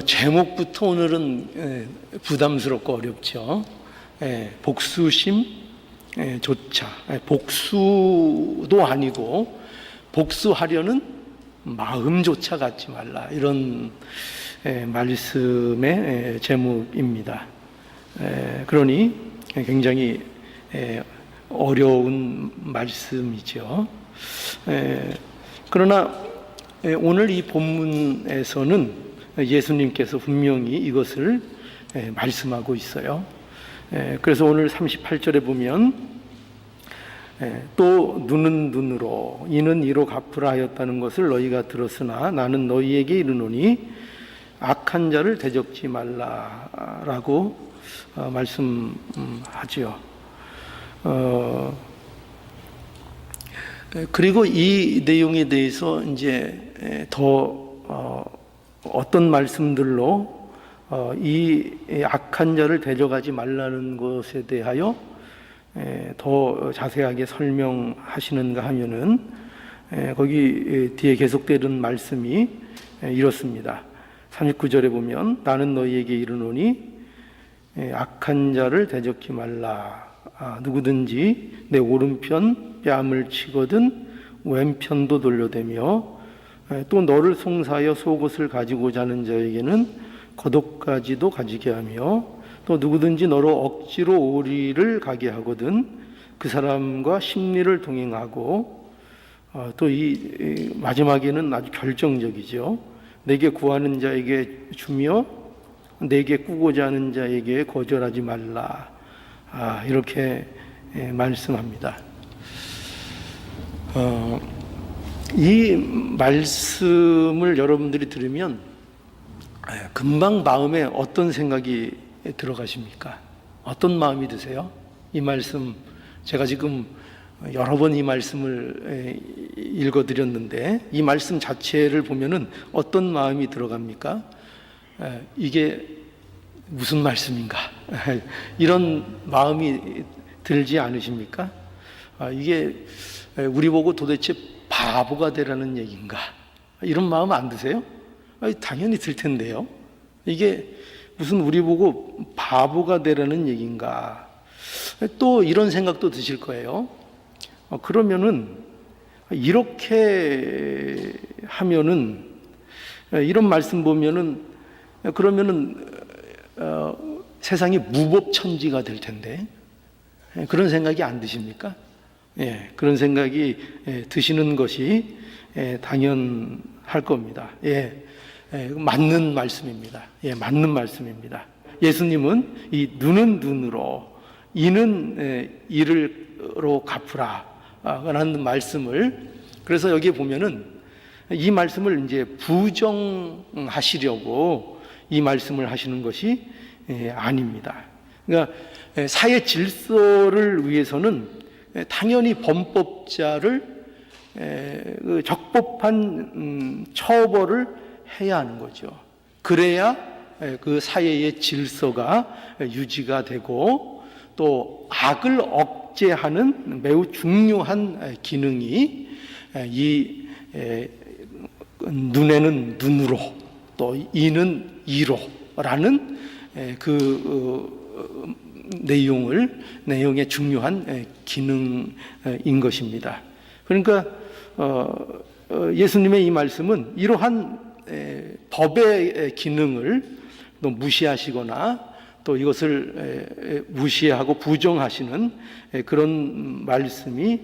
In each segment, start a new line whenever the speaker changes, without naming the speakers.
제목부터 오늘은 부담스럽고 어렵죠. 복수심 조차, 복수도 아니고 복수하려는 마음조차 갖지 말라, 이런 말씀의 제목입니다. 그러니 굉장히 어려운 말씀이죠. 그러나 오늘 이 본문에서는 예수님께서 분명히 이것을 말씀하고 있어요. 그래서 오늘 38절에 보면 또 눈은 눈으로 이는 이로 갚으라 하였다는 것을 너희가 들었으나 나는 너희에게 이르노니 악한 자를 대적지 말라라고 말씀하지요. 그리고 이 내용에 대해서 이제 더 어떤 말씀들로 이 악한 자를 대적하지 말라는 것에 대하여 더 자세하게 설명하시는가 하면은 거기 뒤에 계속되는 말씀이 이렇습니다. 39절에 보면 나는 너희에게 이르노니 악한 자를 대적지 말라. 누구든지 내 오른편 뺨을 치거든 왼편도 돌려대며 또 너를 송사하여 속옷을 가지고자 하는 자에게는 겉옷까지도 가지게 하며 또 누구든지 너로 억지로 오리를 가게 하거든 그 사람과 심리를 동행하고 또 이 마지막에는 아주 결정적이죠. 내게 구하는 자에게 주며 내게 꾸고자 하는 자에게 거절하지 말라. 이렇게 말씀합니다. 이 말씀을 여러분들이 들으면 금방 마음에 어떤 생각이 들어가십니까? 어떤 마음이 드세요? 이 말씀, 제가 지금 여러 번 이 말씀을 읽어드렸는데 이 말씀 자체를 보면은 어떤 마음이 들어갑니까? 이게 무슨 말씀인가? 이런 마음이 들지 않으십니까? 이게 우리 보고 도대체 바보가 되라는 얘기인가? 이런 마음 안 드세요? 당연히 들 텐데요. 이게 무슨 우리 보고 바보가 되라는 얘기인가? 또 이런 생각도 드실 거예요. 그러면은 이렇게 하면은 이런 말씀 보면은 그러면은 세상이 무법천지가 될 텐데 그런 생각이 안 드십니까? 그런 생각이 드시는 것이 당연할 겁니다. 맞는 말씀입니다. 맞는 말씀입니다. 예수님은 이 눈은 눈으로 이는 이로 갚으라 라는 말씀을, 그래서 여기에 보면은 이 말씀을 이제 부정하시려고 이 말씀을 하시는 것이 아닙니다. 그러니까 사회 질서를 위해서는 당연히 범법자를 적법한 처벌을 해야 하는 거죠. 그래야 그 사회의 질서가 유지가 되고 또 악을 억제하는 매우 중요한 기능이 이 눈에는 눈으로 또 이는 이로라는 그 내용의 중요한 기능인 것입니다. 그러니까 예수님의 이 말씀은 이러한 법의 기능을 또 무시하시거나 또 이것을 무시하고 부정하시는 그런 말씀이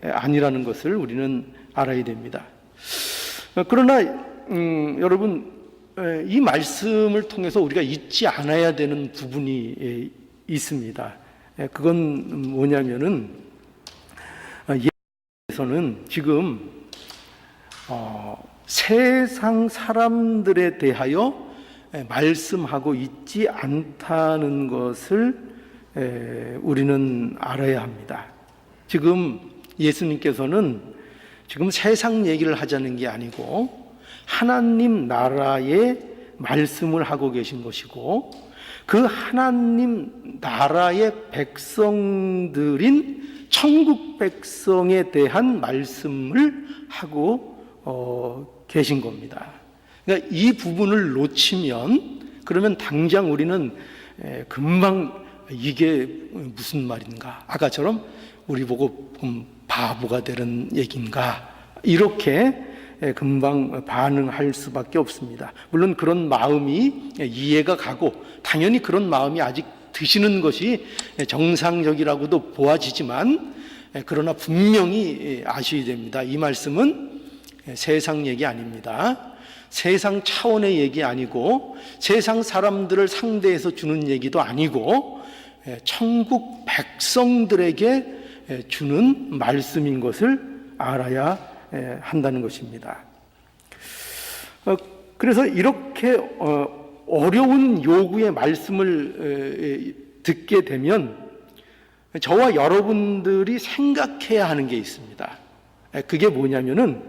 아니라는 것을 우리는 알아야 됩니다. 그러나 여러분, 이 말씀을 통해서 우리가 잊지 않아야 되는 부분이 있습니다. 그건 뭐냐면은 예수님께서는 지금 세상 사람들에 대하여 말씀하고 있지 않다는 것을 우리는 알아야 합니다. 지금 예수님께서는 지금 세상 얘기를 하자는 게 아니고 하나님 나라의 말씀을 하고 계신 것이고 그 하나님 나라의 백성들인 천국 백성에 대한 말씀을 하고 계신 겁니다. 그러니까 이 부분을 놓치면 그러면 당장 우리는 금방 이게 무슨 말인가, 아까처럼 우리 보고 바보가 되는 얘기인가, 이렇게 금방 반응할 수밖에 없습니다. 물론 그런 마음이 이해가 가고 당연히 그런 마음이 아직 드시는 것이 정상적이라고도 보아지지만, 그러나 분명히 아셔야 됩니다. 이 말씀은 세상 얘기 아닙니다. 세상 차원의 얘기 아니고 세상 사람들을 상대해서 주는 얘기도 아니고 천국 백성들에게 주는 말씀인 것을 알아야 한다는 것입니다. 그래서 이렇게 어려운 요구의 말씀을 듣게 되면 저와 여러분들이 생각해야 하는 게 있습니다. 그게 뭐냐면은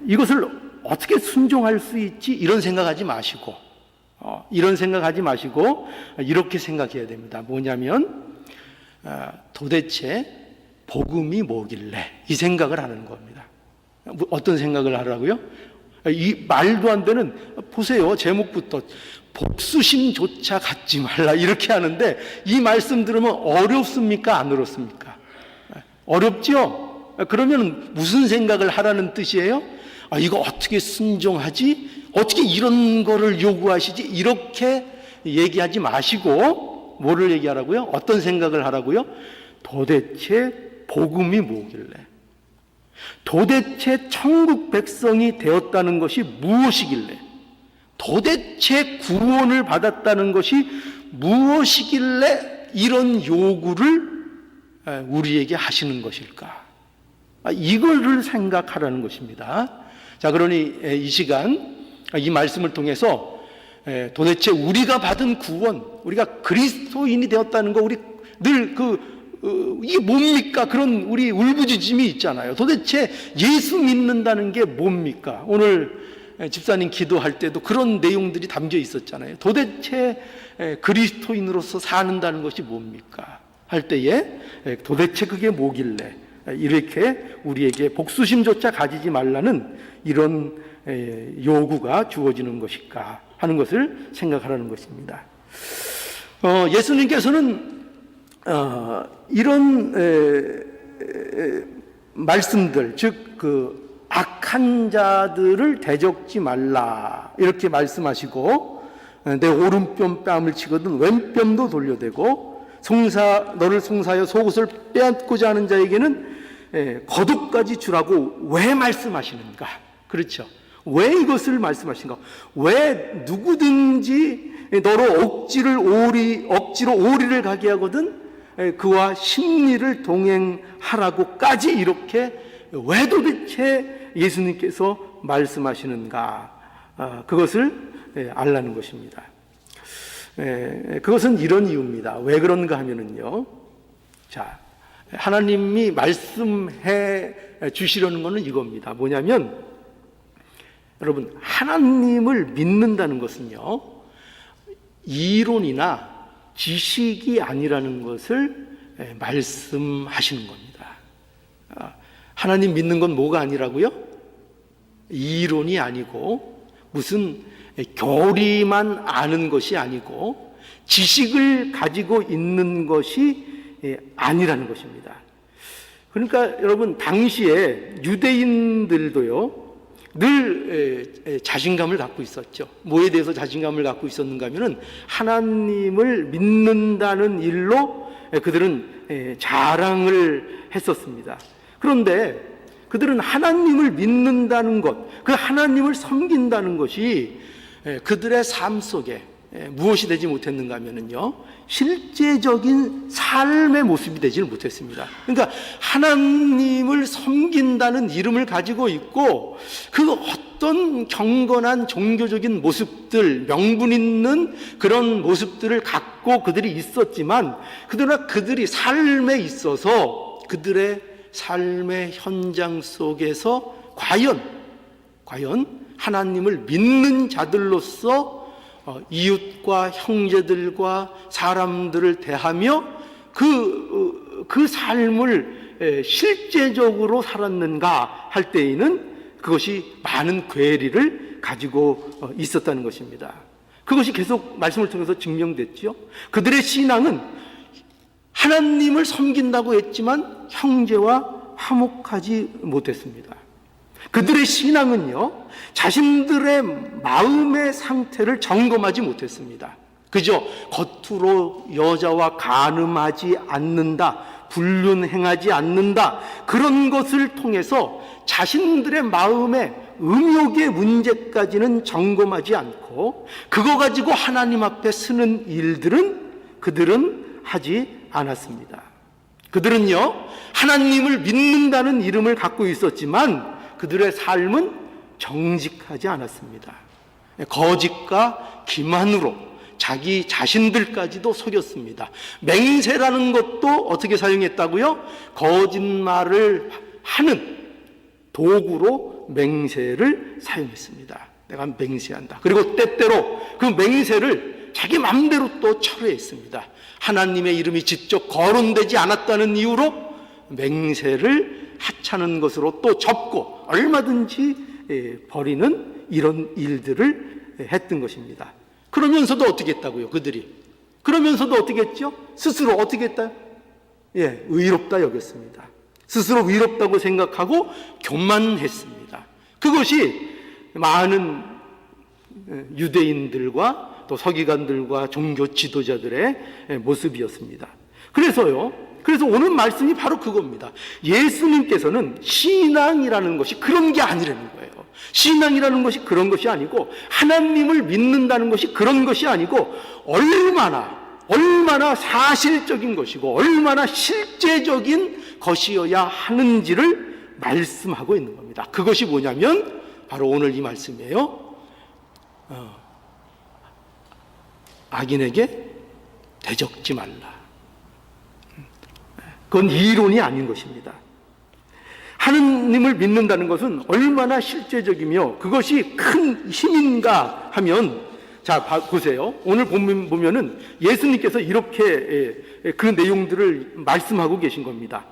이것을 어떻게 순종할 수 있지, 이런 생각하지 마시고 이렇게 생각해야 됩니다. 뭐냐면 도대체 복음이 뭐길래, 이 생각을 하는 겁니다. 어떤 생각을 하라고요? 이 말도 안 되는, 보세요, 제목부터 복수심조차 갖지 말라 이렇게 하는데, 이 말씀 들으면 어렵습니까? 안 어렵습니까? 어렵죠? 그러면 무슨 생각을 하라는 뜻이에요? 이거 어떻게 순종하지? 어떻게 이런 거를 요구하시지? 이렇게 얘기하지 마시고 뭐를 얘기하라고요? 어떤 생각을 하라고요? 도대체 복음이 뭐길래, 도대체 천국 백성이 되었다는 것이 무엇이길래, 도대체 구원을 받았다는 것이 무엇이길래 이런 요구를 우리에게 하시는 것일까? 이거를 생각하라는 것입니다. 자, 그러니 이 시간 이 말씀을 통해서 도대체 우리가 받은 구원, 우리가 그리스도인이 되었다는 거, 우리 늘 이게 뭡니까? 그런 우리 울부짖음이 있잖아요. 도대체 예수 믿는다는 게 뭡니까? 오늘 집사님 기도할 때도 그런 내용들이 담겨 있었잖아요. 도대체 그리스도인으로서 사는다는 것이 뭡니까? 할 때에 도대체 그게 뭐길래 이렇게 우리에게 복수심조차 가지지 말라는 이런 요구가 주어지는 것일까 하는 것을 생각하라는 것입니다. 예수님께서는 이런 말씀들, 즉 악한 자들을 대적지 말라 이렇게 말씀하시고, 내 오른뼘 뺨을 치거든 왼뼘도 돌려대고, 너를 송사하여 속옷을 빼앗고자 하는 자에게는 겉옷까지 주라고 왜 말씀하시는가? 그렇죠. 왜 이것을 말씀하신가? 왜 누구든지 너로 억지로 오리를 가게 하거든 그와 심리를 동행하라고까지 이렇게 왜 도대체 예수님께서 말씀하시는가? 그것을 알라는 것입니다. 그것은 이런 이유입니다. 왜 그런가 하면은요, 자, 하나님이 말씀해 주시려는 것은 이겁니다. 뭐냐면, 여러분, 하나님을 믿는다는 것은요, 이론이나 지식이 아니라는 것을 말씀하시는 겁니다. 하나님 믿는 건 뭐가 아니라고요? 이론이 아니고 무슨 교리만 아는 것이 아니고 지식을 가지고 있는 것이 아니라는 것입니다. 그러니까 여러분, 당시에 유대인들도요 늘 자신감을 갖고 있었죠. 뭐에 대해서 자신감을 갖고 있었는가 하면은 하나님을 믿는다는 일로 그들은 자랑을 했었습니다. 그런데 그들은 하나님을 믿는다는 것, 그 하나님을 섬긴다는 것이 그들의 삶 속에 무엇이 되지 못했는가 하면은요, 실제적인 삶의 모습이 되지는 못했습니다. 그러니까 하나님을 섬긴다는 이름을 가지고 있고, 그 어떤 경건한 종교적인 모습들, 명분 있는 그런 모습들을 갖고 그들이 있었지만, 그러나 그들이 삶에 있어서 그들의 삶의 현장 속에서 과연 하나님을 믿는 자들로서 이웃과 형제들과 사람들을 대하며 그 삶을 실제적으로 살았는가 할 때에는 그것이 많은 괴리를 가지고 있었다는 것입니다. 그것이 계속 말씀을 통해서 증명됐죠. 그들의 신앙은 하나님을 섬긴다고 했지만 형제와 화목하지 못했습니다. 그들의 신앙은요, 자신들의 마음의 상태를 점검하지 못했습니다. 그저 겉으로 여자와 간음하지 않는다, 불륜행하지 않는다, 그런 것을 통해서 자신들의 마음의 음욕의 문제까지는 점검하지 않고 그거 가지고 하나님 앞에 쓰는 일들은 그들은 하지 않았습니다. 그들은요, 하나님을 믿는다는 이름을 갖고 있었지만 그들의 삶은 정직하지 않았습니다. 거짓과 기만으로 자기 자신들까지도 속였습니다. 맹세라는 것도 어떻게 사용했다고요? 거짓말을 하는 도구로 맹세를 사용했습니다. 내가 맹세한다. 그리고 때때로 그 맹세를 자기 마음대로 또 철회했습니다. 하나님의 이름이 직접 거론되지 않았다는 이유로 맹세를 하찮은 것으로 또 접고 얼마든지 버리는 이런 일들을 했던 것입니다. 그러면서도 어떻게 했다고요? 그들이 그러면서도 어떻게 했죠? 스스로 어떻게 했다? 의롭다 여겼습니다. 스스로 의롭다고 생각하고 교만했습니다. 그것이 많은 유대인들과 또 서기관들과 종교 지도자들의 모습이었습니다. 그래서 오늘 말씀이 바로 그겁니다. 예수님께서는 신앙이라는 것이 그런 게 아니라는 거예요. 신앙이라는 것이 그런 것이 아니고 하나님을 믿는다는 것이 그런 것이 아니고 얼마나 사실적인 것이고 얼마나 실제적인 것이어야 하는지를 말씀하고 있는 겁니다. 그것이 뭐냐면 바로 오늘 이 말씀이에요. 악인에게 대적지 말라. 그건 이론이 아닌 것입니다. 하느님을 믿는다는 것은 얼마나 실제적이며 그것이 큰 힘인가 하면, 자 보세요. 오늘 보면은 예수님께서 이렇게 그 내용들을 말씀하고 계신 겁니다.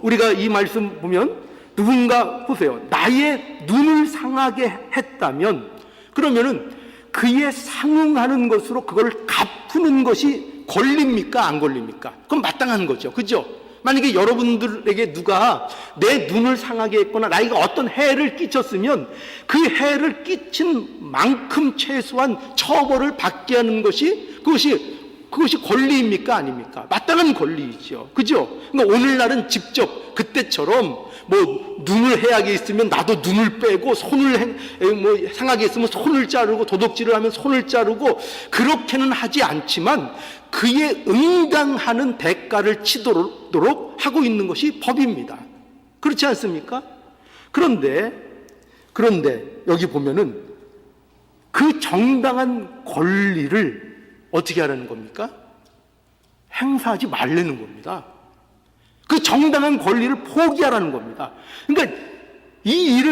우리가 이 말씀 보면 누군가 보세요. 나의 눈을 상하게 했다면 그러면은 그에 상응하는 것으로 그걸 갚는 것이 권리입니까? 안 권리입니까? 그건 마땅한 거죠. 그죠? 만약에 여러분들에게 누가 내 눈을 상하게 했거나 나에게 어떤 해를 끼쳤으면 그 해를 끼친 만큼 최소한 처벌을 받게 하는 것이 그것이 권리입니까? 아닙니까? 마땅한 권리이죠. 그죠? 그러니까 오늘날은 직접 그때처럼 눈을 해악이 있으면 나도 눈을 빼고 손을 상하게 있으면 손을 자르고 도둑질을 하면 손을 자르고 그렇게는 하지 않지만 그에 응당하는 대가를 치도록 하고 있는 것이 법입니다. 그렇지 않습니까? 그런데 여기 보면은 그 정당한 권리를 어떻게 하라는 겁니까? 행사하지 말라는 겁니다. 그 정당한 권리를 포기하라는 겁니다. 그러니까 이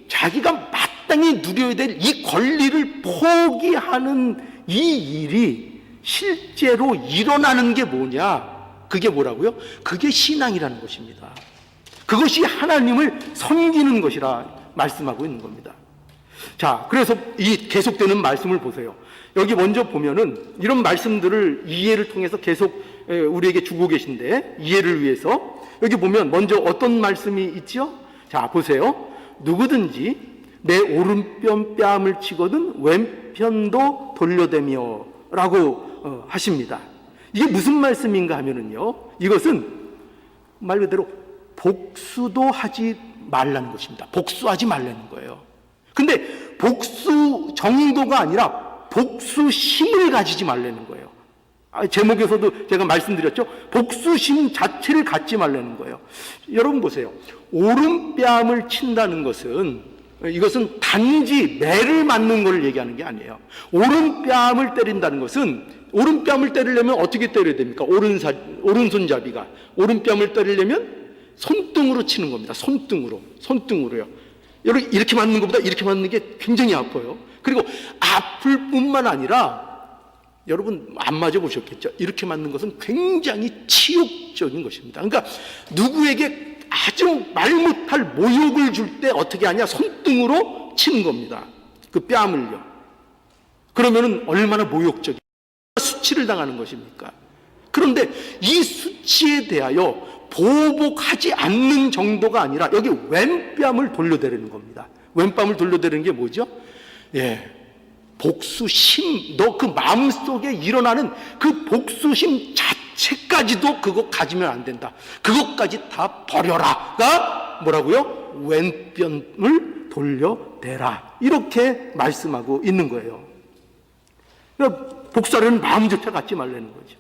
자기가 마땅히 누려야 될 이 권리를 포기하는 이 일이 실제로 일어나는 게 뭐냐? 그게 뭐라고요? 그게 신앙이라는 것입니다. 그것이 하나님을 섬기는 것이라 말씀하고 있는 겁니다. 자, 그래서 이 계속되는 말씀을 보세요. 여기 먼저 보면은 이런 말씀들을 이해를 통해서 계속 우리에게 주고 계신데 이해를 위해서 여기 보면 먼저 어떤 말씀이 있죠? 자, 보세요. 누구든지 내 오른편 뺨을 치거든 왼편도 돌려대며 라고 하십니다. 이게 무슨 말씀인가 하면은요, 이것은 말 그대로 복수도 하지 말라는 것입니다. 복수하지 말라는 거예요. 근데 복수 정도가 아니라 복수심을 가지지 말라는 거예요. 제목에서도 제가 말씀드렸죠. 복수심 자체를 갖지 말라는 거예요. 여러분 보세요. 오른뺨을 친다는 것은 이것은 단지 매를 맞는 걸 얘기하는 게 아니에요. 오른뺨을 때린다는 것은 오른뺨을 때리려면 어떻게 때려야 됩니까? 오른손잡이가 오른뺨을 때리려면 손등으로 치는 겁니다. 손등으로요. 여러분 이렇게 맞는 것보다 이렇게 맞는 게 굉장히 아파요. 그리고 아플 뿐만 아니라 여러분 안 맞아보셨겠죠? 이렇게 맞는 것은 굉장히 치욕적인 것입니다. 그러니까 누구에게 아주 말 못할 모욕을 줄 때 어떻게 하냐? 손등으로 치는 겁니다. 그 뺨을요. 그러면은 얼마나 모욕적이야. 수치를 당하는 것입니까? 그런데 이 수치에 대하여 보복하지 않는 정도가 아니라 여기 왼뺨을 돌려대는 겁니다. 왼뺨을 돌려대는 게 뭐죠? 예, 복수심, 너 그 마음속에 일어나는 그 복수심 자체까지도 그거 가지면 안 된다. 그것까지 다 버려라가 뭐라고요? 왼뺨을 돌려대라. 이렇게 말씀하고 있는 거예요. 그러니까 복수하려는 마음조차 갖지 말라는 거죠.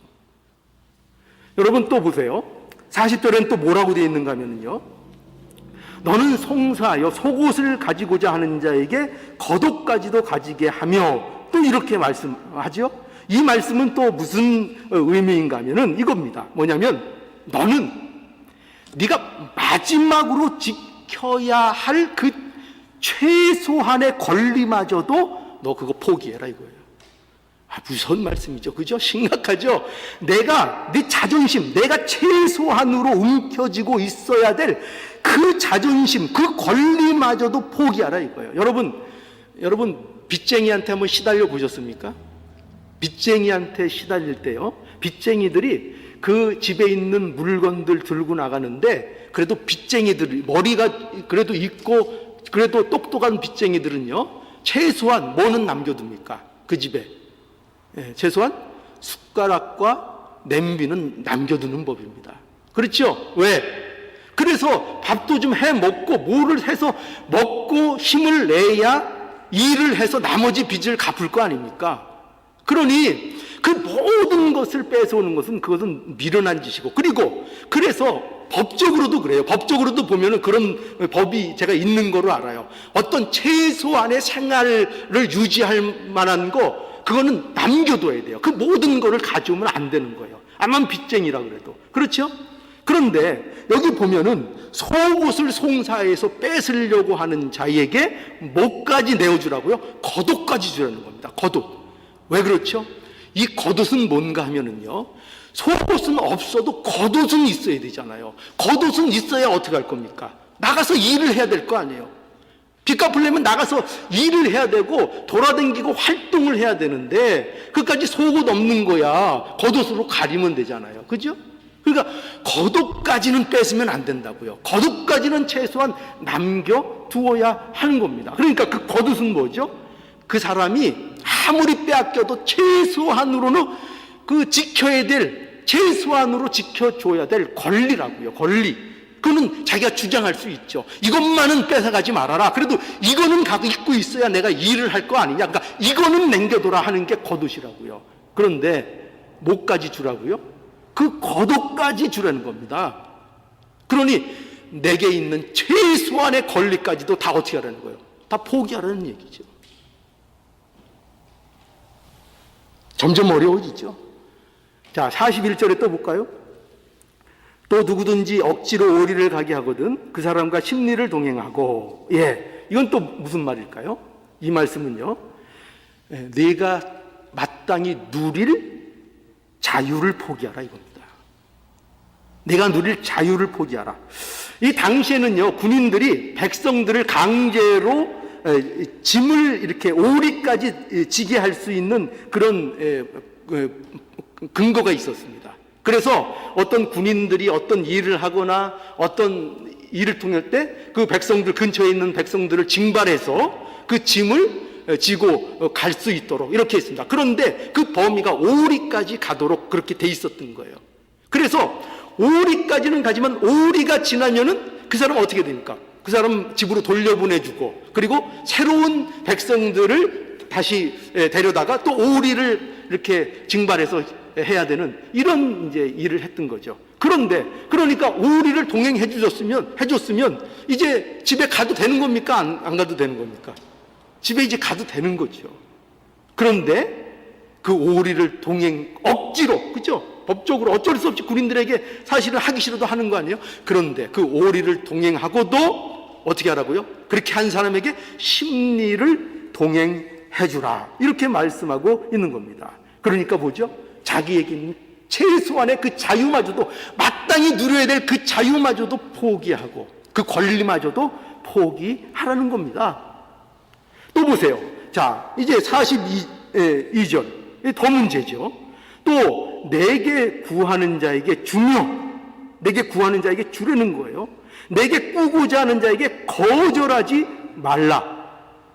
여러분 또 보세요. 40절엔 또 뭐라고 되어 있는가 하면요, 너는 송사하여 속옷을 가지고자 하는 자에게 겉옷까지도 가지게 하며, 또 이렇게 말씀하죠. 이 말씀은 또 무슨 의미인가 하면은 이겁니다. 뭐냐면 너는 네가 마지막으로 지켜야 할 그 최소한의 권리마저도 너 그거 포기해라 이거예요. 무서운 말씀이죠. 그죠? 심각하죠? 네 자존심, 내가 최소한으로 움켜쥐고 있어야 될 그 자존심, 그 권리마저도 포기하라 이거예요. 여러분 빚쟁이한테 한번 시달려 보셨습니까? 빚쟁이한테 시달릴 때요, 빚쟁이들이 그 집에 있는 물건들 들고 나가는데, 그래도 빚쟁이들이 머리가 그래도 있고 그래도 똑똑한 빚쟁이들은요, 최소한 뭐는 남겨둡니까? 그 집에 최소한 숟가락과 냄비는 남겨두는 법입니다. 그렇죠? 왜? 그래서 밥도 좀 해 먹고 뭐를 해서 먹고 힘을 내야 일을 해서 나머지 빚을 갚을 거 아닙니까? 그러니 그 모든 것을 뺏어오는 것은 그것은 미련한 짓이고, 그래서 법적으로도 그래요. 법적으로도 보면은 그런 법이 제가 있는 거로 알아요. 어떤 최소한의 생활을 유지할 만한 거, 그거는 남겨둬야 돼요. 그 모든 거를 가져오면 안 되는 거예요. 아만 빚쟁이라 그래도. 그렇죠? 그런데 여기 보면은 속옷을 송사해서 뺏으려고 하는 자에게 뭐까지 내어주라고요? 겉옷까지 주라는 겁니다. 겉옷. 왜 그렇죠? 이 겉옷은 뭔가 하면은요, 속옷은 없어도 겉옷은 있어야 되잖아요. 겉옷은 있어야 어떻게 할 겁니까? 나가서 일을 해야 될 거 아니에요. 빚 갚으려면 나가서 일을 해야 되고 돌아다니고 활동을 해야 되는데, 그까지 속옷 없는 거야 겉옷으로 가리면 되잖아요. 그죠? 그러니까 겉옷까지는 뺏으면 안 된다고요. 겉옷까지는 최소한 남겨두어야 하는 겁니다. 그러니까 그 겉옷은 뭐죠? 그 사람이 아무리 빼앗겨도 최소한으로는 그 지켜야 될, 최소한으로 지켜줘야 될 권리라고요. 권리. 그거는 자기가 주장할 수 있죠. 이것만은 뺏어가지 말아라. 그래도 이거는 갖고 있어야 내가 일을 할 거 아니냐. 그러니까 이거는 남겨둬라 하는 게 겉옷이라고요. 그런데 뭐까지 주라고요? 그 겉옷까지 주라는 겁니다. 그러니 내게 있는 최소한의 권리까지도 다 어떻게 하라는 거예요? 다 포기하라는 얘기죠. 점점 어려워지죠. 자, 41절에 또 볼까요? 또 누구든지 억지로 오리를 가게 하거든 그 사람과 심리를 동행하고. 예, 이건 또 무슨 말일까요? 이 말씀은요, 네가 마땅히 누릴 자유를 포기하라 이겁니다. 내가 누릴 자유를 포기하라. 이 당시에는요, 군인들이 백성들을 강제로 짐을 이렇게 오리까지 지게 할 수 있는 그런 근거가 있었습니다. 그래서 어떤 군인들이 어떤 일을 하거나 어떤 일을 통할 때 그 백성들, 근처에 있는 백성들을 징발해서 그 짐을 지고 갈 수 있도록 이렇게 했습니다. 그런데 그 범위가 오리까지 가도록 그렇게 돼 있었던 거예요. 그래서 오리까지는 가지만 오리가 지나면은 그 사람은 어떻게 됩니까? 그 사람 집으로 돌려보내주고, 그리고 새로운 백성들을 다시 데려다가 또 오리를 이렇게 징발해서 해야 되는 이런 이제 일을 했던 거죠. 그러니까 오리를 동행해 해줬으면 이제 집에 가도 되는 겁니까? 안 가도 되는 겁니까? 집에 이제 가도 되는 거죠. 그런데 그 오리를 억지로, 그죠? 법적으로 어쩔 수 없이 군인들에게 사실은 하기 싫어도 하는 거 아니에요? 그런데 그 오리를 동행하고도 어떻게 하라고요? 그렇게 한 사람에게 심리를 동행해 주라. 이렇게 말씀하고 있는 겁니다. 그러니까 뭐죠? 자기에게 있는 최소한의 그 자유마저도, 마땅히 누려야 될 그 자유마저도 포기하고 그 권리마저도 포기하라는 겁니다. 또 보세요. 자, 이제 42절 더 문제죠. 또 내게 구하는 자에게 주며, 내게 구하는 자에게 주려는 거예요. 내게 꾸고자 하는 자에게 거절하지 말라,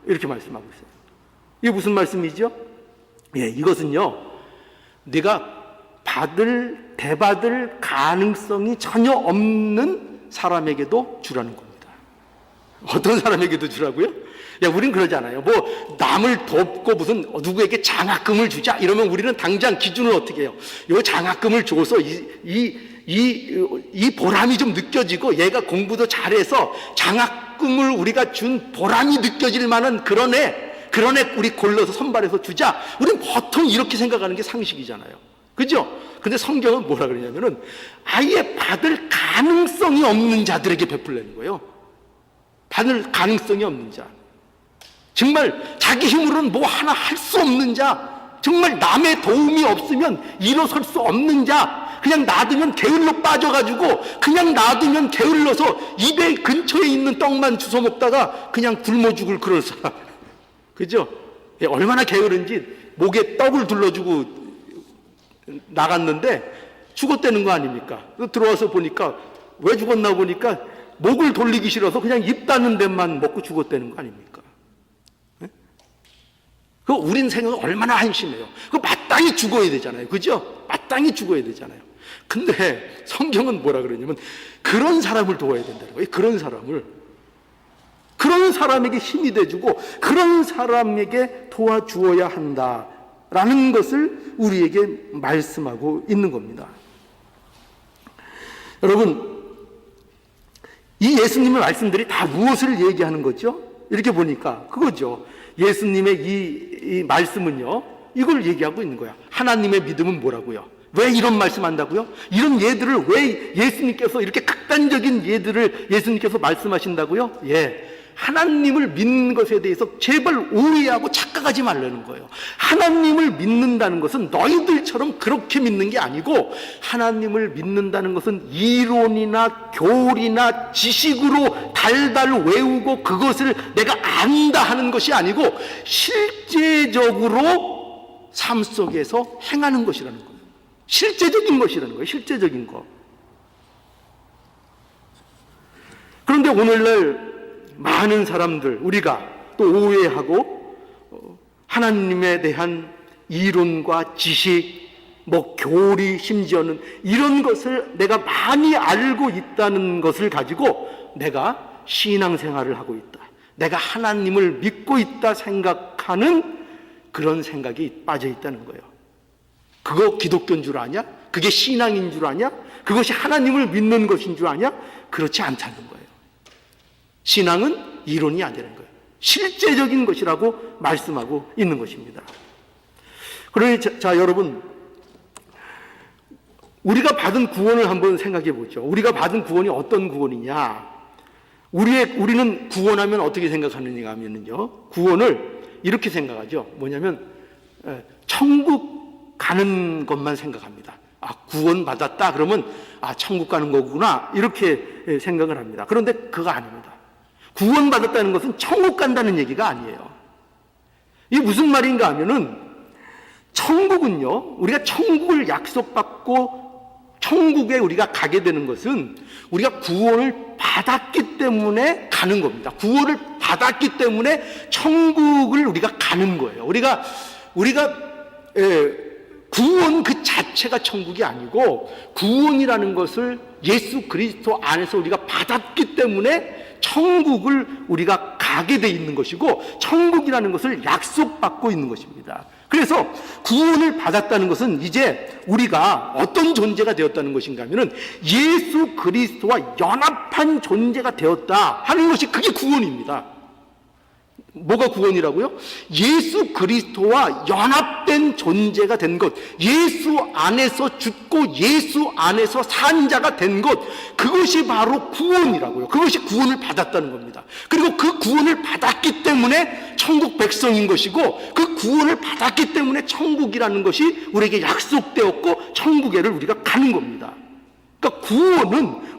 이렇게 말씀하고 있어요. 이게 무슨 말씀이죠? 예, 이것은요, 내가 대받을 가능성이 전혀 없는 사람에게도 주라는 겁니다. 어떤 사람에게도 주라고요? 야, 우린 그러잖아요. 뭐 남을 돕고 무슨 누구에게 장학금을 주자 이러면 우리는 당장 기준을 어떻게 해요? 요 장학금을 줘서 이 보람이 좀 느껴지고 얘가 공부도 잘해서 장학금을 우리가 준 보람이 느껴질 만한 그런 애 우리 골라서 선발해서 주자. 우리는 보통 이렇게 생각하는 게 상식이잖아요. 그죠? 근데 성경은 뭐라 그러냐면은 아예 받을 가능성이 없는 자들에게 베풀려는 거예요. 받을 가능성이 없는 자, 정말 자기 힘으로는 뭐 하나 할 수 없는 자, 정말 남의 도움이 없으면 일어설 수 없는 자, 그냥 놔두면 게을러 빠져가지고 그냥 놔두면 게을러서 입에 근처에 있는 떡만 주워 먹다가 그냥 굶어 죽을 그런 사람. 그죠? 얼마나 게으른지 목에 떡을 둘러주고 나갔는데 죽었다는 거 아닙니까? 들어와서 보니까 왜 죽었나 보니까 목을 돌리기 싫어서 그냥 입 닿는 데만 먹고 죽었다는 거 아닙니까? 그 우린 생각은 얼마나 한심해요. 그 마땅히 죽어야 되잖아요. 그죠? 마땅히 죽어야 되잖아요. 근데 성경은 뭐라 그러냐면 그런 사람을 도와야 된다는 거예요. 그런 사람에게 힘이 돼주고 그런 사람에게 도와주어야 한다라는 것을 우리에게 말씀하고 있는 겁니다. 여러분, 이 예수님의 말씀들이 다 무엇을 얘기하는 거죠? 이렇게 보니까 그거죠. 예수님의 이 말씀은요, 이걸 얘기하고 있는 거야. 하나님의 믿음은 뭐라고요? 왜 이런 말씀 한다고요? 이런 예들을 왜 예수님께서 이렇게 극단적인 예들을 예수님께서 말씀하신다고요? 예. 하나님을 믿는 것에 대해서 제발 오해하고 착각하지 말라는 거예요. 하나님을 믿는다는 것은 너희들처럼 그렇게 믿는 게 아니고, 하나님을 믿는다는 것은 이론이나 교리나 지식으로 달달 외우고 그것을 내가 안다 하는 것이 아니고 실제적으로 삶 속에서 행하는 것이라는 거예요. 실제적인 것이라는 거예요. 실제적인 것. 그런데 오늘날 많은 사람들, 우리가 또 오해하고 하나님에 대한 이론과 지식, 교리, 심지어는 이런 것을 내가 많이 알고 있다는 것을 가지고 내가 신앙생활을 하고 있다, 내가 하나님을 믿고 있다 생각하는 그런 생각이 빠져 있다는 거예요. 그거 기독교인 줄 아냐? 그게 신앙인 줄 아냐? 그것이 하나님을 믿는 것인 줄 아냐? 그렇지 않다는 거예요. 신앙은 이론이 아니라는 거예요. 실제적인 것이라고 말씀하고 있는 것입니다. 그러니 자 여러분, 우리가 받은 구원을 한번 생각해 보죠. 우리가 받은 구원이 어떤 구원이냐? 우리는 구원하면 어떻게 생각하느냐 하면요, 구원을 이렇게 생각하죠. 뭐냐면 천국 가는 것만 생각합니다. 구원 받았다 그러면 천국 가는 거구나, 이렇게 생각을 합니다. 그런데 그거 아닙니다. 구원 받았다는 것은 천국 간다는 얘기가 아니에요. 이게 무슨 말인가 하면은, 천국은요, 우리가 천국을 약속받고 천국에 우리가 가게 되는 것은 우리가 구원을 받았기 때문에 가는 겁니다. 구원을 받았기 때문에 천국을 우리가 가는 거예요. 우리가 구원 그 자체가 천국이 아니고, 구원이라는 것을 예수 그리스도 안에서 우리가 받았기 때문에 천국을 우리가 가게 돼 있는 것이고, 천국이라는 것을 약속받고 있는 것입니다. 그래서 구원을 받았다는 것은 이제 우리가 어떤 존재가 되었다는 것인가 하면은 예수 그리스도와 연합한 존재가 되었다 하는 것이, 그게 구원입니다. 뭐가 구원이라고요? 예수 그리스도와 연합된 존재가 된 것, 예수 안에서 죽고 예수 안에서 산 자가 된 것, 그것이 바로 구원이라고요. 그것이 구원을 받았다는 겁니다. 그리고 그 구원을 받았기 때문에 천국 백성인 것이고, 그 구원을 받았기 때문에 천국이라는 것이 우리에게 약속되었고 천국에를 우리가 가는 겁니다. 그러니까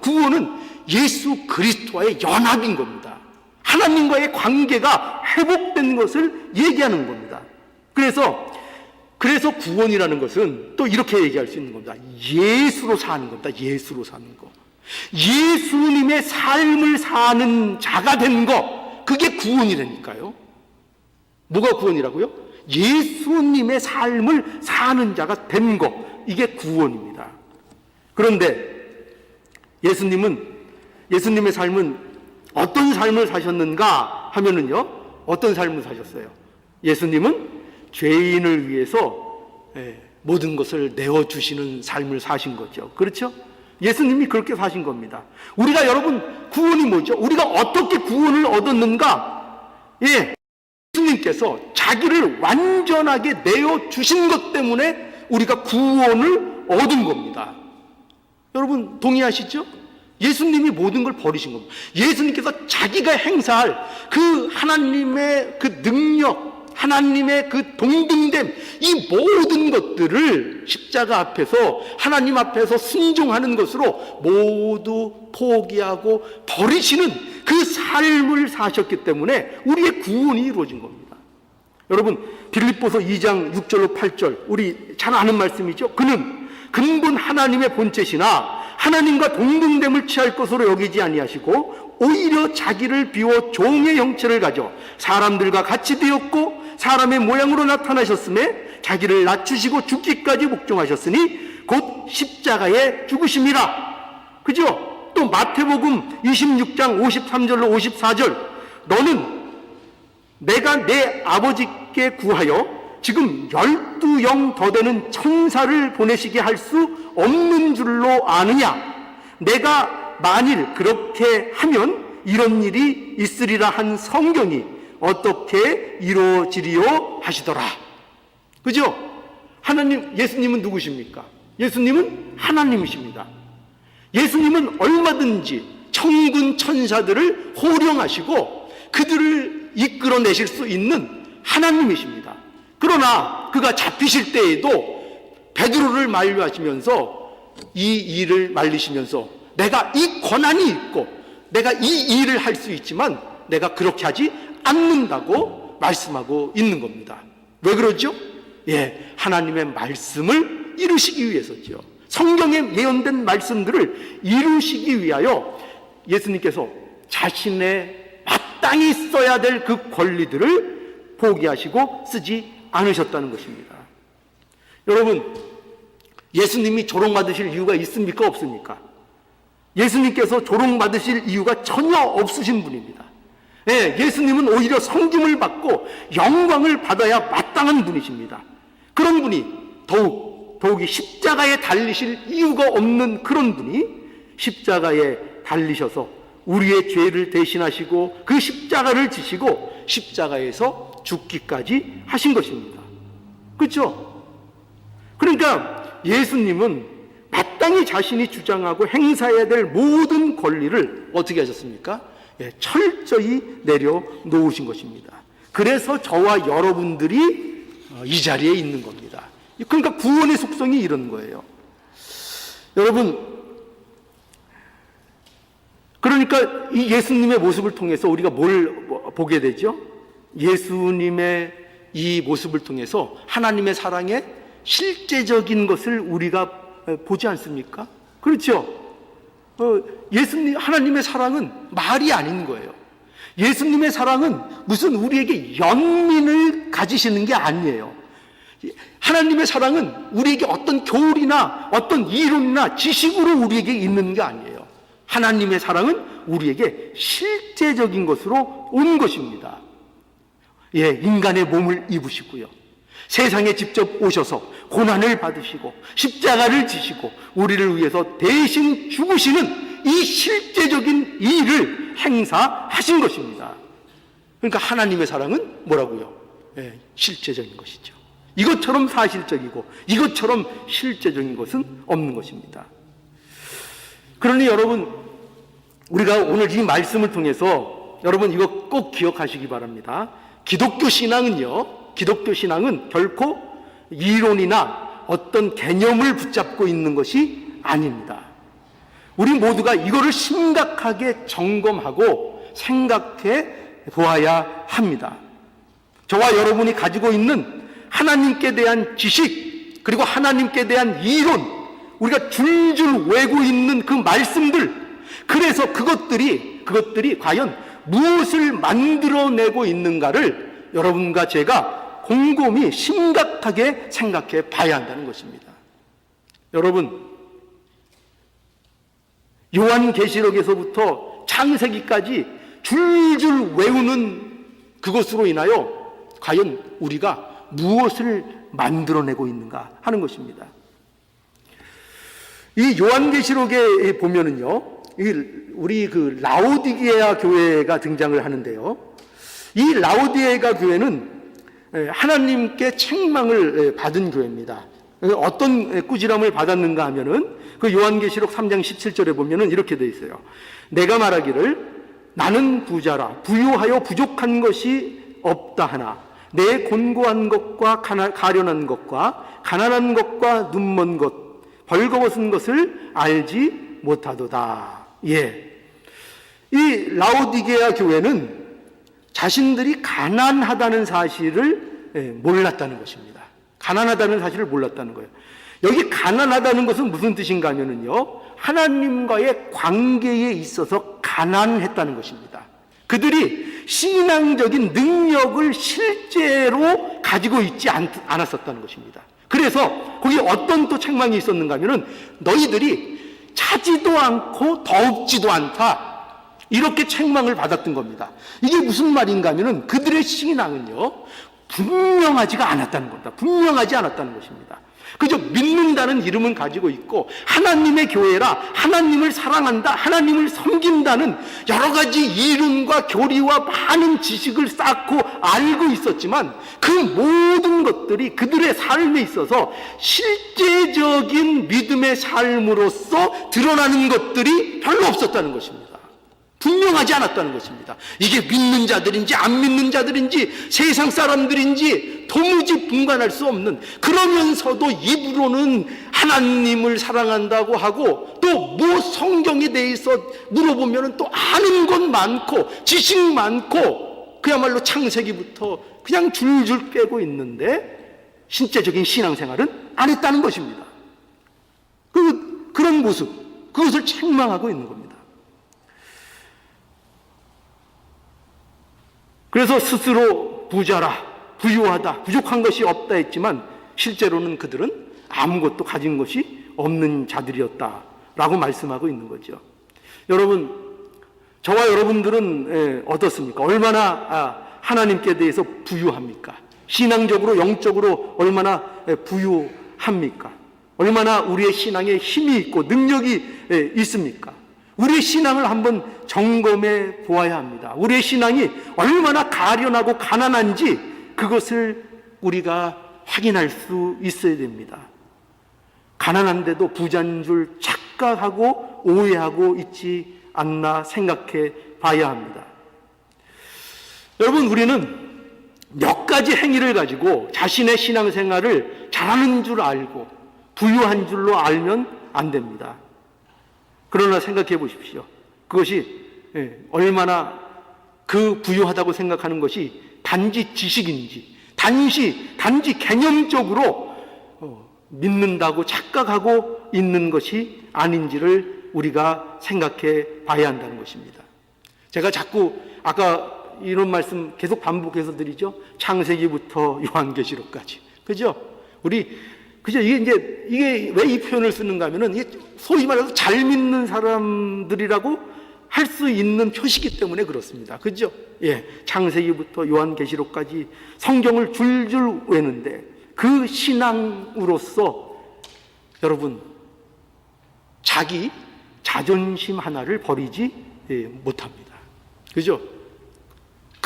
구원은 예수 그리스도와의 연합인 겁니다. 하나님과의 관계가 회복된 것을 얘기하는 겁니다. 그래서 구원이라는 것은 또 이렇게 얘기할 수 있는 겁니다. 예수로 사는 겁니다. 예수로 사는 거. 예수님의 삶을 사는 자가 된 거, 그게 구원이라니까요. 뭐가 구원이라고요? 예수님의 삶을 사는 자가 된 거, 이게 구원입니다. 그런데 예수님의 삶은 어떤 삶을 사셨는가 하면은요, 어떤 삶을 사셨어요? 예수님은 죄인을 위해서 모든 것을 내어주시는 삶을 사신 거죠. 그렇죠? 예수님이 그렇게 사신 겁니다. 우리가, 여러분, 구원이 뭐죠? 우리가 어떻게 구원을 얻었는가? 예수님께서 자기를 완전하게 내어주신 것 때문에 우리가 구원을 얻은 겁니다. 여러분 동의하시죠? 예수님이 모든 걸 버리신 겁니다. 예수님께서 자기가 행사할 그 하나님의 그 능력, 하나님의 그 동등됨, 이 모든 것들을 십자가 앞에서, 하나님 앞에서 순종하는 것으로 모두 포기하고 버리시는 그 삶을 사셨기 때문에 우리의 구원이 이루어진 겁니다. 여러분, 빌립보서 2장 6절로 8절, 우리 잘 아는 말씀이죠. 그는 근본 하나님의 본체시나 하나님과 동등됨을 취할 것으로 여기지 아니하시고 오히려 자기를 비워 종의 형체를 가져 사람들과 같이 되었고 사람의 모양으로 나타나셨음에 자기를 낮추시고 죽기까지 복종하셨으니 곧 십자가에 죽으심이라. 그죠? 또 마태복음 26장 53절로 54절, 너는 내가 내 아버지께 구하여 지금 12영 더 되는 천사를 보내시게 할 수 없는 줄로 아느냐? 내가 만일 그렇게 하면 이런 일이 있으리라 한 성경이 어떻게 이루어지리요 하시더라. 그죠? 예수님은 누구십니까? 예수님은 하나님이십니다. 예수님은 얼마든지 천군 천사들을 호령하시고 그들을 이끌어내실 수 있는 하나님이십니다. 그러나 그가 잡히실 때에도 베드로를 만류하시면서 이 일을 말리시면서 내가 이 권한이 있고 내가 이 일을 할 수 있지만 내가 그렇게 하지 않는다고 말씀하고 있는 겁니다. 왜 그러죠? 하나님의 말씀을 이루시기 위해서죠. 성경에 예언된 말씀들을 이루시기 위하여 예수님께서 자신의 마땅히 써야 될 그 권리들을 포기하시고 쓰지 않으셨다는 것입니다. 여러분, 예수님이 조롱받으실 이유가 있습니까? 없습니까? 예수님께서 조롱받으실 이유가 전혀 없으신 분입니다. 예수님은 오히려 섬김을 받고 영광을 받아야 마땅한 분이십니다. 그런 분이 더욱이 십자가에 달리실 이유가 없는 그런 분이 십자가에 달리셔서 우리의 죄를 대신하시고 그 십자가를 지시고 십자가에서 죽기까지 하신 것입니다. 그렇죠? 그러니까 예수님은 마땅히 자신이 주장하고 행사해야 될 모든 권리를 어떻게 하셨습니까? 철저히 내려놓으신 것입니다. 그래서 저와 여러분들이 이 자리에 있는 겁니다. 그러니까 구원의 속성이 이런 거예요. 여러분, 그러니까 이 예수님의 모습을 통해서 우리가 뭘 보게 되죠? 예수님의 이 모습을 통해서 하나님의 사랑의 실제적인 것을 우리가 보지 않습니까? 그렇죠? 하나님의 사랑은 말이 아닌 거예요. 예수님의 사랑은 무슨 우리에게 연민을 가지시는 게 아니에요. 하나님의 사랑은 우리에게 어떤 교리나 어떤 이론이나 지식으로 우리에게 있는 게 아니에요. 하나님의 사랑은 우리에게 실제적인 것으로 온 것입니다. 인간의 몸을 입으시고요. 세상에 직접 오셔서 고난을 받으시고 십자가를 지시고 우리를 위해서 대신 죽으시는 이 실제적인 일을 행사하신 것입니다. 그러니까 하나님의 사랑은 뭐라고요? 예, 실제적인 것이죠. 이것처럼 사실적이고 이것처럼 실제적인 것은 없는 것입니다. 그러니 여러분, 우리가 오늘 이 말씀을 통해서 여러분 이거 꼭 기억하시기 바랍니다. 기독교 신앙은 결코 이론이나 어떤 개념을 붙잡고 있는 것이 아닙니다. 우리 모두가 이거를 심각하게 점검하고 생각해 보아야 합니다. 저와 여러분이 가지고 있는 하나님께 대한 지식, 그리고 하나님께 대한 이론, 우리가 줄줄 외고 있는 그 말씀들, 그래서 그것들이 과연 무엇을 만들어내고 있는가를 여러분과 제가 곰곰이 심각하게 생각해 봐야 한다는 것입니다. 여러분, 요한계시록에서부터 창세기까지 줄줄 외우는 그것으로 인하여 과연 우리가 무엇을 만들어내고 있는가 하는 것입니다. 이 요한계시록에 보면은요, 우리 그 라오디게아 교회가 등장을 하는데요, 이 라오디게아 교회는 하나님께 책망을 받은 교회입니다. 어떤 꾸지람을 받았는가 하면은 그 요한계시록 3장 17절에 보면은 이렇게 되어 있어요. 내가 말하기를 나는 부자라 부유하여 부족한 것이 없다 하나 내 곤고한 것과 가련한 것과 가난한 것과 눈먼 것 벌거벗은 것을 알지 못하도다. 예, 이 라오디게아 교회는 자신들이 가난하다는 사실을 몰랐다는 것입니다. 가난하다는 사실을 몰랐다는 거예요. 여기 가난하다는 것은 무슨 뜻인가 하면은요, 하나님과의 관계에 있어서 가난했다는 것입니다. 그들이 신앙적인 능력을 실제로 가지고 있지 않았었다는 것입니다. 그래서 거기 어떤 또 책망이 있었는가 하면은 너희들이 차지도 않고 더웁지도 않다, 이렇게 책망을 받았던 겁니다. 이게 무슨 말인가 하면은 그들의 신앙은요, 분명하지가 않았다는 겁니다. 분명하지 않았다는 것입니다. 그저 믿는다는 이름은 가지고 있고 하나님의 교회라, 하나님을 사랑한다, 하나님을 섬긴다는 여러 가지 이론과 교리와 많은 지식을 쌓고 알고 있었지만 그 모든 것들이 그들의 삶에 있어서 실제적인 믿음의 삶으로서 드러나는 것들이 별로 없었다는 것입니다. 분명하지 않았다는 것입니다. 이게 믿는 자들인지 안 믿는 자들인지 세상 사람들인지 도무지 분간할 수 없는, 그러면서도 입으로는 하나님을 사랑한다고 하고 또 뭐 성경에 대해서 물어보면 또 아는 것 많고 지식 많고 그야말로 창세기부터 그냥 줄줄 꿰고 있는데 실제적인 신앙생활은 안 했다는 것입니다. 그런 모습, 그것을 책망하고 있는 겁니다. 그래서 스스로 부자라, 부유하다, 부족한 것이 없다 했지만 실제로는 그들은 아무것도 가진 것이 없는 자들이었다라고 말씀하고 있는 거죠. 여러분, 저와 여러분들은 어떻습니까? 얼마나 하나님께 대해서 부유합니까? 신앙적으로, 영적으로 얼마나 부유합니까? 얼마나 우리의 신앙에 힘이 있고 능력이 있습니까? 우리의 신앙을 한번 점검해 보아야 합니다. 우리의 신앙이 얼마나 가련하고 가난한지 그것을 우리가 확인할 수 있어야 됩니다. 가난한데도 부자인 줄 착각하고 오해하고 있지 않나 생각해 봐야 합니다. 여러분, 우리는 몇 가지 행위를 가지고 자신의 신앙생활을 잘하는 줄 알고 부유한 줄로 알면 안 됩니다. 그러나 생각해 보십시오. 그것이 얼마나 그 부유하다고 생각하는 것이 단지 지식인지, 단지 개념적으로 믿는다고 착각하고 있는 것이 아닌지를 우리가 생각해 봐야 한다는 것입니다. 제가 자꾸 아까 이런 말씀 계속 반복해서 드리죠. 창세기부터 요한계시록까지. 그죠? 이게 왜 이 표현을 쓰는가 하면은 이게 소위 말해서 잘 믿는 사람들이라고 할 수 있는 표시기 때문에 그렇습니다. 그죠? 예. 창세기부터 요한계시록까지 성경을 줄줄 외는데 그 신앙으로서 여러분, 자기 자존심 하나를 버리지 못합니다. 그죠?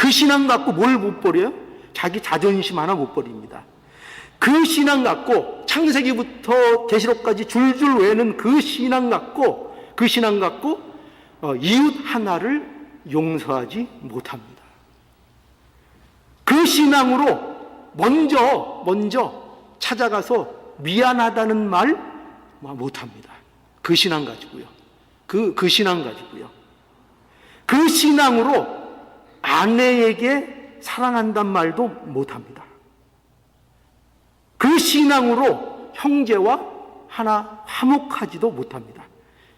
그 신앙 갖고 뭘 못 버려요? 자기 자존심 하나 못 버립니다. 그 신앙 갖고 창세기부터 계시록까지 줄줄 외는 그 신앙 갖고 이웃 하나를 용서하지 못합니다. 그 신앙으로 먼저 찾아가서 미안하다는 말 못합니다. 그 신앙 가지고요. 그 신앙 가지고요. 그 신앙으로 아내에게 사랑한단 말도 못합니다. 그 신앙으로 형제와 하나 화목하지도 못합니다.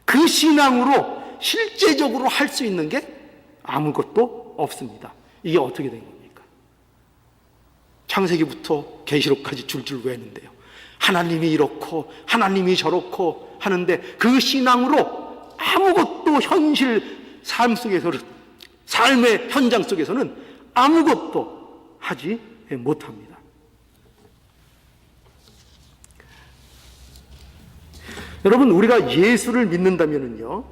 그 신앙으로 실제적으로 할 수 있는 게 아무것도 없습니다. 이게 어떻게 된 겁니까? 창세기부터 계시록까지 줄줄 외는데요. 하나님이 이렇고 하나님이 저렇고 하는데 그 신앙으로 아무것도 현실 삶의 현장 속에서는 아무것도 하지 못합니다. 여러분, 우리가 예수를 믿는다면요,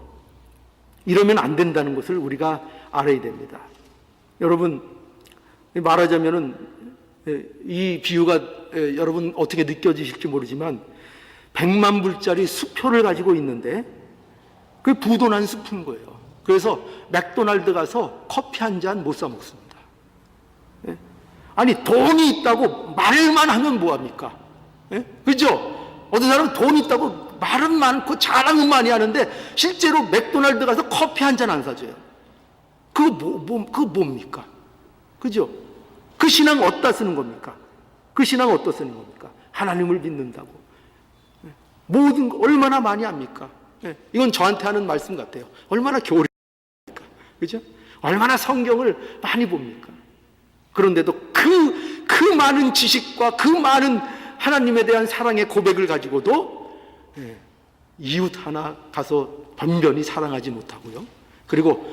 이러면 안 된다는 것을 우리가 알아야 됩니다. 여러분, 말하자면은 이 비유가 여러분 어떻게 느껴지실지 모르지만 100만 불짜리 수표를 가지고 있는데 그게 부도난 수표인 거예요. 그래서 맥도날드 가서 커피 한 잔 못 사 먹습니다. 아니, 돈이 있다고 말만 하면 뭐합니까? 그죠? 어떤 사람은 돈이 있다고 말은 많고 자랑은 많이 하는데 실제로 맥도날드 가서 커피 한 잔 안 사줘요. 그거 뭡니까? 그죠? 그 신앙 어디다 쓰는 겁니까? 그 신앙 어디다 쓰는 겁니까? 하나님을 믿는다고. 모든 거 얼마나 많이 합니까? 이건 저한테 하는 말씀 같아요. 얼마나 교리입니까? 그죠? 얼마나 성경을 많이 봅니까? 그런데도 그 많은 지식과 그 많은 하나님에 대한 사랑의 고백을 가지고도 이웃 하나 가서 번변히 사랑하지 못하고요. 그리고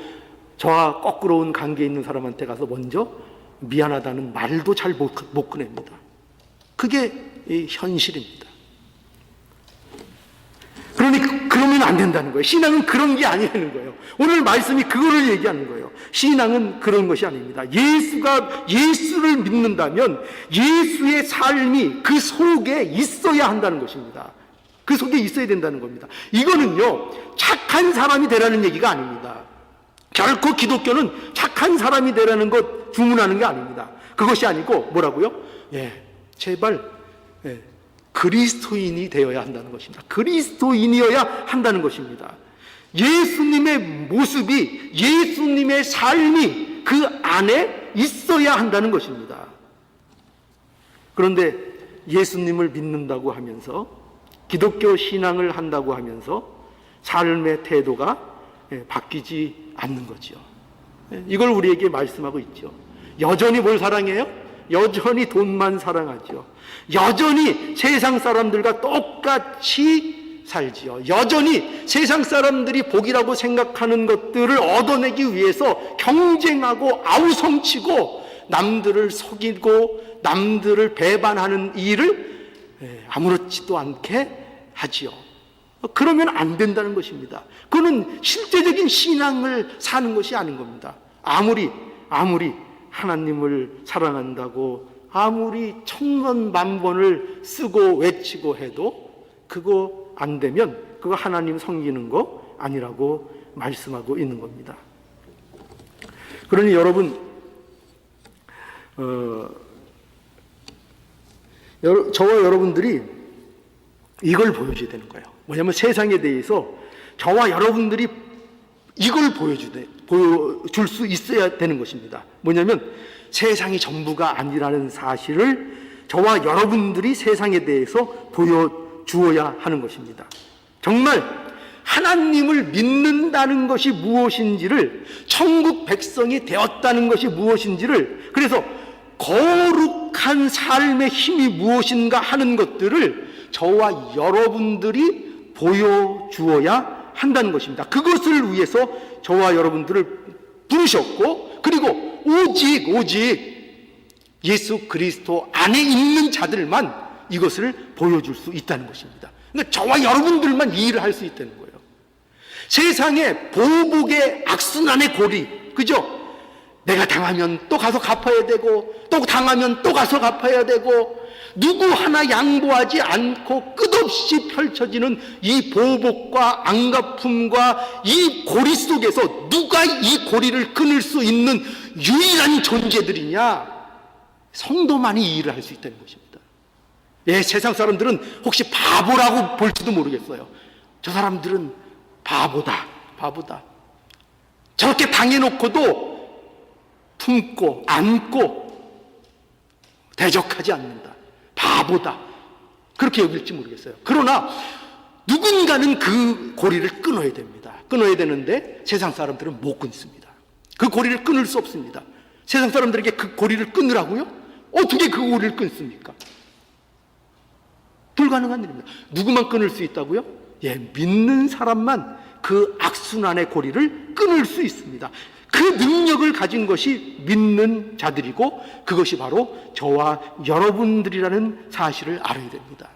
저와 거꾸로 온 관계에 있는 사람한테 가서 먼저 미안하다는 말도 잘 못 꺼냅니다. 그게 현실입니다. 그러면 안 된다는 거예요. 신앙은 그런 게 아니라는 거예요. 오늘 말씀이 그거를 얘기하는 거예요. 신앙은 그런 것이 아닙니다. 예수를 믿는다면 예수의 삶이 그 속에 있어야 한다는 것입니다. 그 속에 있어야 된다는 겁니다. 이거는요, 착한 사람이 되라는 얘기가 아닙니다. 결코 기독교는 착한 사람이 되라는 것 주문하는 게 아닙니다. 그것이 아니고 뭐라고요? 제발 그리스도인이 되어야 한다는 것입니다. 그리스도인이어야 한다는 것입니다. 예수님의 모습이, 예수님의 삶이 그 안에 있어야 한다는 것입니다. 그런데 예수님을 믿는다고 하면서, 기독교 신앙을 한다고 하면서 삶의 태도가 바뀌지 않는 거죠. 이걸 우리에게 말씀하고 있죠. 여전히 뭘 사랑해요? 여전히 돈만 사랑하죠. 여전히 세상 사람들과 똑같이 살지요. 여전히 세상 사람들이 복이라고 생각하는 것들을 얻어내기 위해서 경쟁하고 아우성치고 남들을 속이고 남들을 배반하는 일을 아무렇지도 않게 하지요. 그러면 안 된다는 것입니다. 그거는 실제적인 신앙을 사는 것이 아닌 겁니다. 아무리 하나님을 사랑한다고 아무리 천번 만번을 쓰고 외치고 해도 그거 안 되면 그거 하나님 섬기는 거 아니라고 말씀하고 있는 겁니다. 그러니 여러분, 저와 여러분들이 이걸 보여줘야 되는 거예요. 뭐냐면 세상에 대해서 저와 여러분들이 이걸 보여줄 수 있어야 되는 것입니다. 뭐냐면 세상이 전부가 아니라는 사실을 저와 여러분들이 세상에 대해서 보여주어야 하는 것입니다. 정말 하나님을 믿는다는 것이 무엇인지를, 천국 백성이 되었다는 것이 무엇인지를, 그래서 거룩한 삶의 힘이 무엇인가 하는 것들을 저와 여러분들이 보여주어야 한다는 것입니다. 그것을 위해서 저와 여러분들을 부르셨고, 그리고 오직 예수 그리스도 안에 있는 자들만 이것을 보여줄 수 있다는 것입니다. 그러니까 저와 여러분들만 이 일을 할 수 있다는 거예요. 세상의 보복의 악순환의 고리, 그죠? 내가 당하면 또 가서 갚아야 되고, 또 당하면 또 가서 갚아야 되고, 누구 하나 양보하지 않고 끝없이 펼쳐지는 이 보복과 안갚음과 이 고리 속에서 누가 이 고리를 끊을 수 있는 유일한 존재들이냐? 성도만이 이 일을 할 수 있다는 것입니다. 예, 세상 사람들은 혹시 바보라고 볼지도 모르겠어요. 저 사람들은 바보다. 저렇게 당해놓고도 품고 안고 대적하지 않는다. 바보다. 그렇게 여길지 모르겠어요. 그러나 누군가는 그 고리를 끊어야 됩니다. 끊어야 되는데 세상 사람들은 못 끊습니다. 그 고리를 끊을 수 없습니다. 세상 사람들에게 그 고리를 끊으라고요? 어떻게 그 고리를 끊습니까? 불가능한 일입니다. 누구만 끊을 수 있다고요? 예, 믿는 사람만 그 악순환의 고리를 끊을 수 있습니다. 그 능력을 가진 것이 믿는 자들이고 그것이 바로 저와 여러분들이라는 사실을 알아야 됩니다.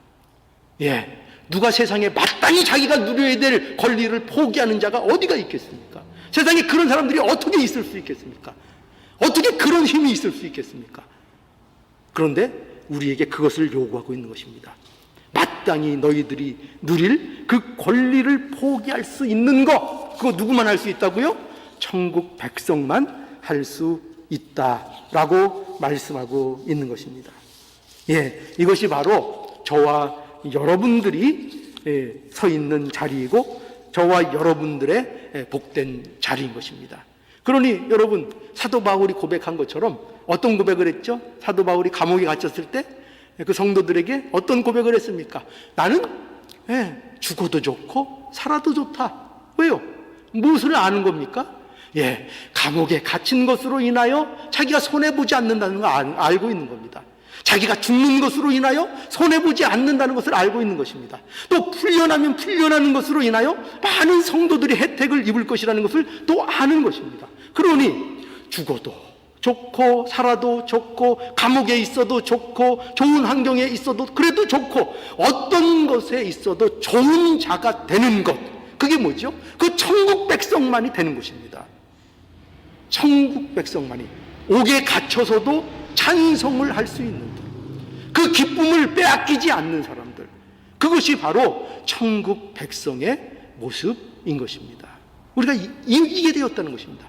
예, 누가 세상에 마땅히 자기가 누려야 될 권리를 포기하는 자가 어디가 있겠습니까? 세상에 그런 사람들이 어떻게 있을 수 있겠습니까? 어떻게 그런 힘이 있을 수 있겠습니까? 그런데 우리에게 그것을 요구하고 있는 것입니다. 마땅히 너희들이 누릴 그 권리를 포기할 수 있는 것, 그거 누구만 할 수 있다고요? 천국 백성만 할 수 있다라고 말씀하고 있는 것입니다. 예, 이것이 바로 저와 여러분들이 서 있는 자리이고 저와 여러분들의 복된 자리인 것입니다. 그러니 여러분, 사도 바울이 고백한 것처럼 어떤 고백을 했죠? 사도 바울이 감옥에 갇혔을 때 그 성도들에게 어떤 고백을 했습니까? 나는 죽어도 좋고 살아도 좋다. 왜요? 무엇을 아는 겁니까? 예, 감옥에 갇힌 것으로 인하여 자기가 손해보지 않는다는 걸 알고 있는 겁니다. 자기가 죽는 것으로 인하여 손해보지 않는다는 것을 알고 있는 것입니다. 또 풀려나면 풀려나는 것으로 인하여 많은 성도들이 혜택을 입을 것이라는 것을 또 아는 것입니다. 그러니 죽어도 좋고 살아도 좋고 감옥에 있어도 좋고 좋은 환경에 있어도 그래도 좋고 어떤 것에 있어도 좋은 자가 되는 것, 그게 뭐죠? 그 천국 백성만이 되는 것입니다. 천국 백성만이 옥에 갇혀서도 찬송을 할 수 있는 그 기쁨을 빼앗기지 않는 사람들, 그것이 바로 천국 백성의 모습인 것입니다. 우리가 이게 되었다는 것입니다.